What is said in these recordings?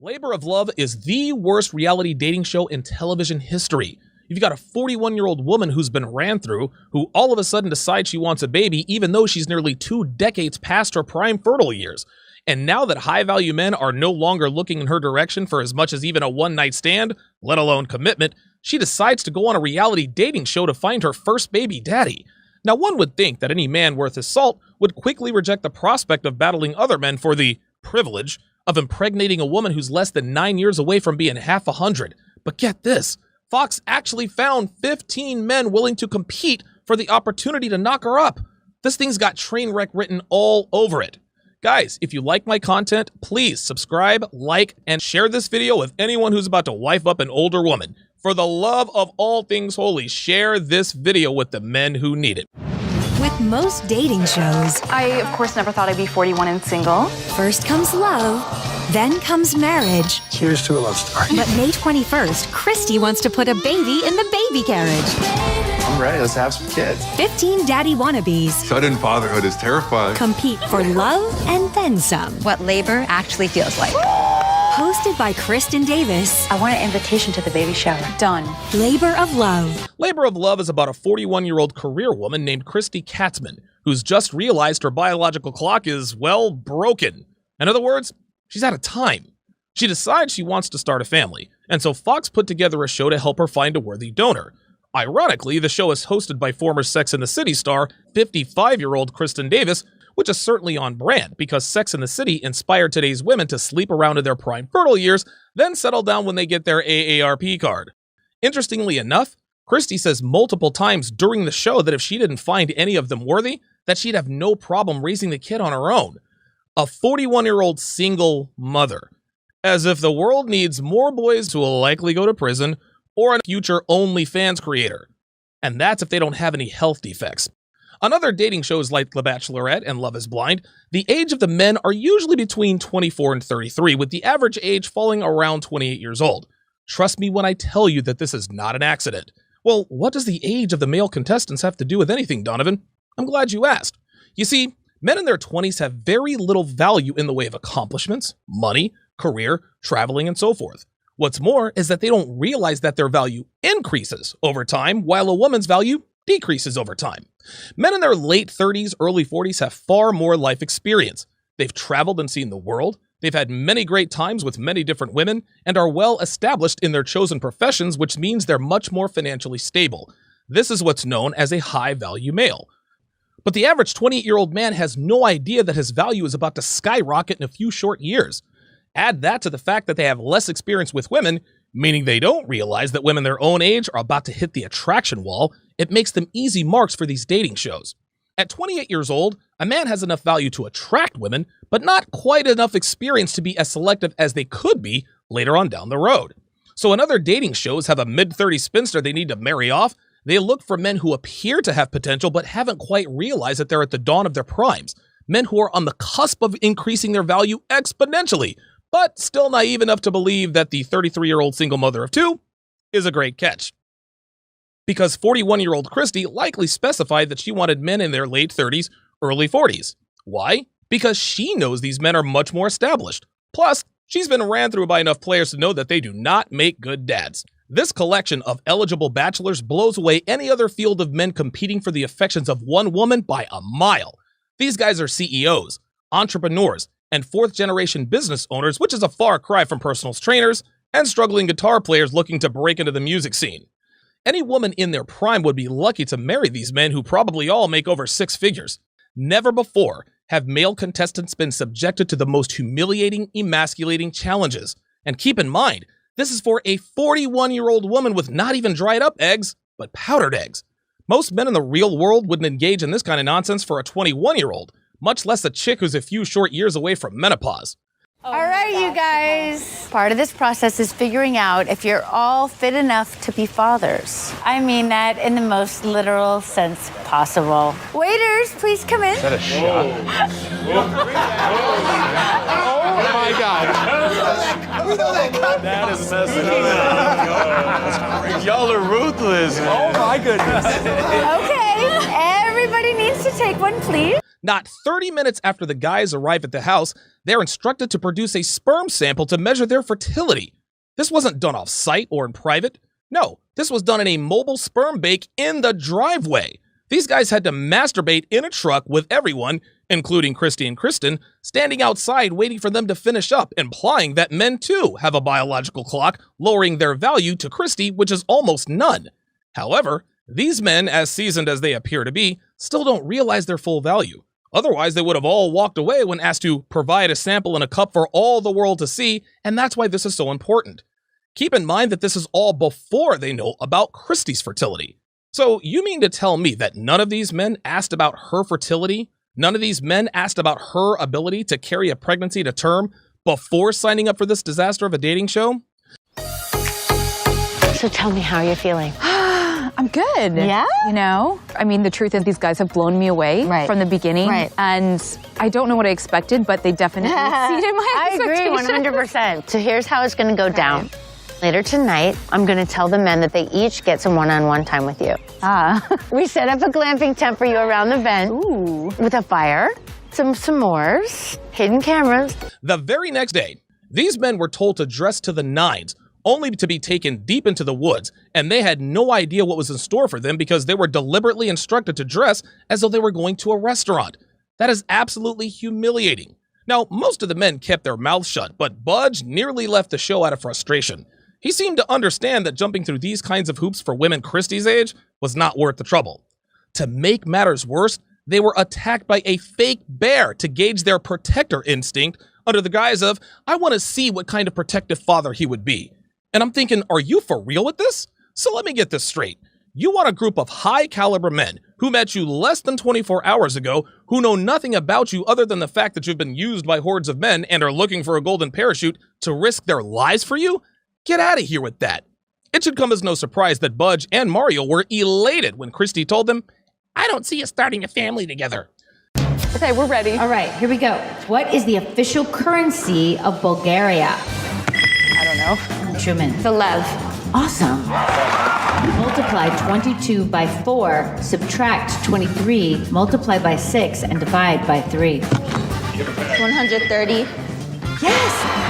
Labor of Love is the worst reality dating show in television history. You've got a 41-year-old woman who's been ran through, who all of a sudden decides she wants a baby, even though she's nearly 2 decades past her prime fertile years. And now that high-value men are no longer looking in her direction for as much as even a one-night stand, let alone commitment, she decides to go on a reality dating show to find her first baby daddy. Now, one would think that any man worth his salt would quickly reject the prospect of battling other men for the privilege of impregnating a woman who's less than 9 years away from being half 100. But get this, Fox actually found 15 men willing to compete for the opportunity to knock her up. This thing's got train wreck written all over it. Guys, if you like my content, please subscribe, like, and share this video with anyone who's about to wife up an older woman. For the love of all things holy, share this video with the men who need it. With most dating shows, I, of course, never thought I'd be 41 and single. First comes love, then comes marriage. Here's to a love story. But May 21st, Christy wants to put a baby in the baby carriage. I'm ready. Let's have some kids. 15 daddy wannabes Sudden fatherhood is terrifying. compete for love and then some. What labor actually feels like. Hosted by Kristen Davis, I want an invitation to the baby shower. Done. Labor of Love. Labor of Love is about a 41-year-old career woman named Christy Katzman, who's just realized her biological clock is, well, broken. In other words, she's out of time. She decides she wants to start a family, and so Fox put together a show to help her find a worthy donor. Ironically, the show is hosted by former Sex and the City star, 55-year-old Kristen Davis, which is certainly on brand because Sex and the City inspired today's women to sleep around in their prime fertile years, then settle down when they get their AARP card. Interestingly enough, Christy says multiple times during the show that if she didn't find any of them worthy, that she'd have no problem raising the kid on her own. A 41-year-old single mother. As if the world needs more boys who will likely go to prison or a future OnlyFans creator. And that's if they don't have any health defects. On other dating shows like The Bachelorette and Love is Blind, the age of the men are usually between 24 and 33, with the average age falling around 28 years old. Trust me when I tell you that this is not an accident. Well, what does the age of the male contestants have to do with anything, Donovan? I'm glad you asked. You see, men in their 20s have very little value in the way of accomplishments, money, career, traveling, and so forth. What's more is that they don't realize that their value increases over time, while a woman's value decreases over time. Men in their late 30s, early 40s have far more life experience. They've traveled and seen the world, they've had many great times with many different women, and are well established in their chosen professions, which means they're much more financially stable. This is what's known as a high-value male. But the average 28-year-old man has no idea that his value is about to skyrocket in a few short years. Add that to the fact that they have less experience with women, meaning they don't realize that women their own age are about to hit the attraction wall. It makes them easy marks for these dating shows. At 28 years old, a man has enough value to attract women, but not quite enough experience to be as selective as they could be later on down the road. So when other dating shows have a mid-30s spinster they need to marry off, they look for men who appear to have potential but haven't quite realized that they're at the dawn of their primes. Men who are on the cusp of increasing their value exponentially, but still naive enough to believe that the 33-year-old single mother of 2 is a great catch. Because 41-year-old Christy likely specified that she wanted men in their late 30s, early 40s. Why? Because she knows these men are much more established. Plus, she's been ran through by enough players to know that they do not make good dads. This collection of eligible bachelors blows away any other field of men competing for the affections of one woman by a mile. These guys are CEOs, entrepreneurs, and fourth-generation business owners, which is a far cry from personal trainers and struggling guitar players looking to break into the music scene. Any woman in their prime would be lucky to marry these men who probably all make over 6 figures. Never before have male contestants been subjected to the most humiliating, emasculating challenges. And keep in mind, this is for a 41-year-old woman with not even dried up eggs, but powdered eggs. Most men in the real world wouldn't engage in this kind of nonsense for a 21-year-old, much less a chick who's a few short years away from menopause. All right, you guys. Part of this process is figuring out if you're all fit enough to be fathers. I mean that in the most literal sense possible. Waiters, please come in. Is that a shot? Oh my God. That is messing up. Y'all are ruthless. Oh my goodness. Okay, everybody needs to take one, please. Not 30 minutes after the guys arrive at the house, they're instructed to produce a sperm sample to measure their fertility. This wasn't done off-site or in private. No, this was done in a mobile sperm bank in the driveway. These guys had to masturbate in a truck with everyone, including Christy and Kristen, standing outside waiting for them to finish up, implying that men too have a biological clock, lowering their value to Christy, which is almost none. However, these men, as seasoned as they appear to be, still don't realize their full value. Otherwise, they would have all walked away when asked to provide a sample in a cup for all the world to see, and that's why this is so important. Keep in mind that this is all before they know about Christy's fertility. So you mean to tell me that none of these men asked about her fertility? None of these men asked about her ability to carry a pregnancy to term before signing up for this disaster of a dating show? So tell me how you're feeling. I'm good. Yeah? You know, I mean, the truth is these guys have blown me away from the beginning. Right. And I don't know what I expected, but they definitely exceeded my I agree expectations. 100%. So here's how it's going to go down. Later tonight, I'm going to tell the men that they each get some one-on-one time with you. We set up a glamping tent for you around the vent. Ooh. With a fire, some s'mores, hidden cameras. The very next day, these men were told to dress to the nines, only to be taken deep into the woods, and they had no idea what was in store for them because they were deliberately instructed to dress as though they were going to a restaurant. That is absolutely humiliating. Now, most of the men kept their mouths shut, but Budge nearly left the show out of frustration. He seemed to understand that jumping through these kinds of hoops for women Christy's age was not worth the trouble. To make matters worse, they were attacked by a fake bear to gauge their protector instinct under the guise of, I want to see what kind of protective father he would be. And I'm thinking, are you for real with this? So let me get this straight. You want a group of high-caliber men who met you less than 24 hours ago, who know nothing about you other than the fact that you've been used by hordes of men and are looking for a golden parachute to risk their lives for you? Get out of here with that. It should come as no surprise that Budge and Mario were elated when Christy told them, I don't see us starting a family together. Okay, we're ready. All right, here we go. What is the official currency of Bulgaria? I don't know. Truman. The lev. Awesome. Multiply 22 by 4, subtract 23, multiply by 6, and divide by 3. 130. Yes!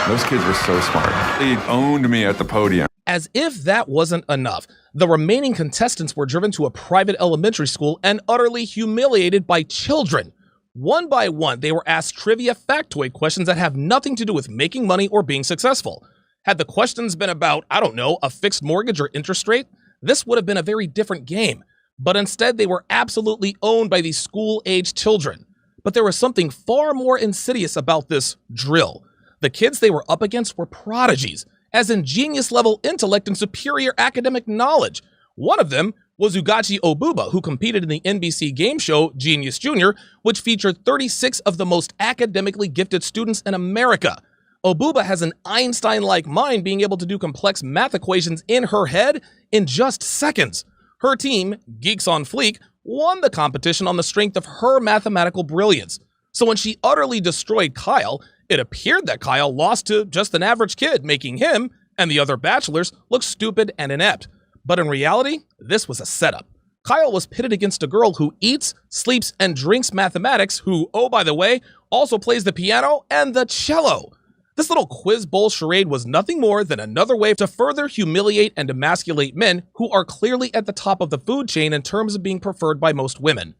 Those kids were so smart. They owned me at the podium. As if that wasn't enough, the remaining contestants were driven to a private elementary school and utterly humiliated by children. One by one, they were asked trivia factoid questions that have nothing to do with making money or being successful. Had the questions been about, I don't know, a fixed mortgage or interest rate, this would have been a very different game. But instead, they were absolutely owned by these school-aged children. But there was something far more insidious about this drill. The kids they were up against were prodigies, as in genius-level intellect and superior academic knowledge. One of them was Ugachi Obuba, who competed in the NBC game show Genius Junior, which featured 36 of the most academically gifted students in America. Obuba has an Einstein-like mind, being able to do complex math equations in her head in just seconds. Her team, Geeks on Fleek, won the competition on the strength of her mathematical brilliance. So when she utterly destroyed Kyle, it appeared that Kyle lost to just an average kid, making him and the other bachelors look stupid and inept. But in reality, this was a setup. Kyle was pitted against a girl who eats, sleeps, and drinks mathematics, who, oh, by the way, also plays the piano and the cello. This little quiz bowl charade was nothing more than another way to further humiliate and emasculate men who are clearly at the top of the food chain in terms of being preferred by most women.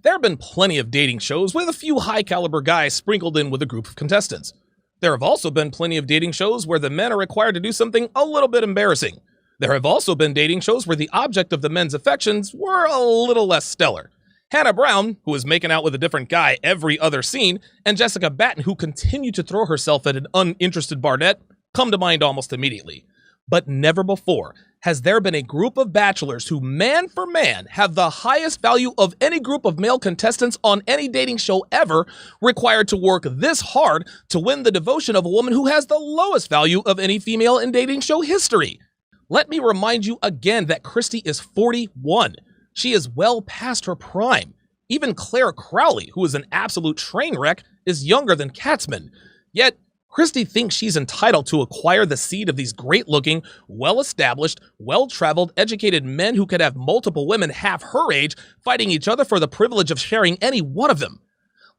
There have been plenty of dating shows with a few high-caliber guys sprinkled in with a group of contestants. There have also been plenty of dating shows where the men are required to do something a little bit embarrassing. There have also been dating shows where the object of the men's affections were a little less stellar. Hannah Brown, who was making out with a different guy every other scene, and Jessica Batten, who continued to throw herself at an uninterested Barnett, come to mind almost immediately. But never before has there been a group of bachelors who, man for man, have the highest value of any group of male contestants on any dating show ever, required to work this hard to win the devotion of a woman who has the lowest value of any female in dating show history. Let me remind you again that Christy is 41. She is well past her prime. Even Claire Crowley, who is an absolute train wreck, is younger than Katzman. Yet, Christy thinks she's entitled to acquire the seed of these great-looking, well-established, well-traveled, educated men who could have multiple women half her age fighting each other for the privilege of sharing any one of them.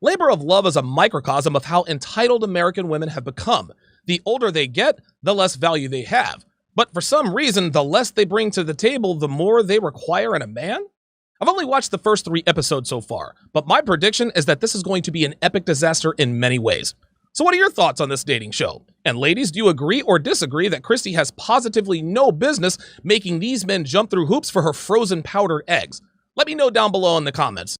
Labor of Love is a microcosm of how entitled American women have become. The older they get, the less value they have. But for some reason, the less they bring to the table, the more they require in a man? I've only watched the first 3 episodes so far, but my prediction is that this is going to be an epic disaster in many ways. So what are your thoughts on this dating show? And ladies, do you agree or disagree that Christy has positively no business making these men jump through hoops for her frozen powdered eggs? Let me know down below in the comments.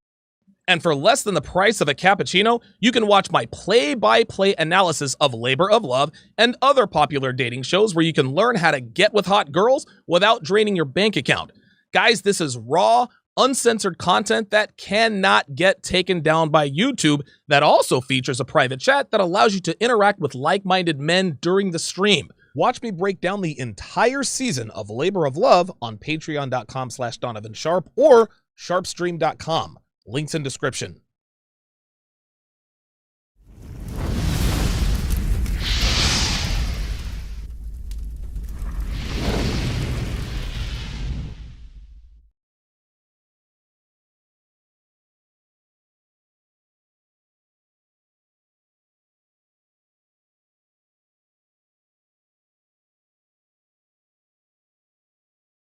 And for less than the price of a cappuccino, you can watch my play-by-play analysis of Labor of Love and other popular dating shows where you can learn how to get with hot girls without draining your bank account. Guys, this is raw, uncensored content that cannot get taken down by YouTube, that also features a private chat that allows you to interact with like-minded men during the stream. Watch me break down the entire season of Labor of Love on patreon.com/DonovanSharp or sharpstream.com. Links in description.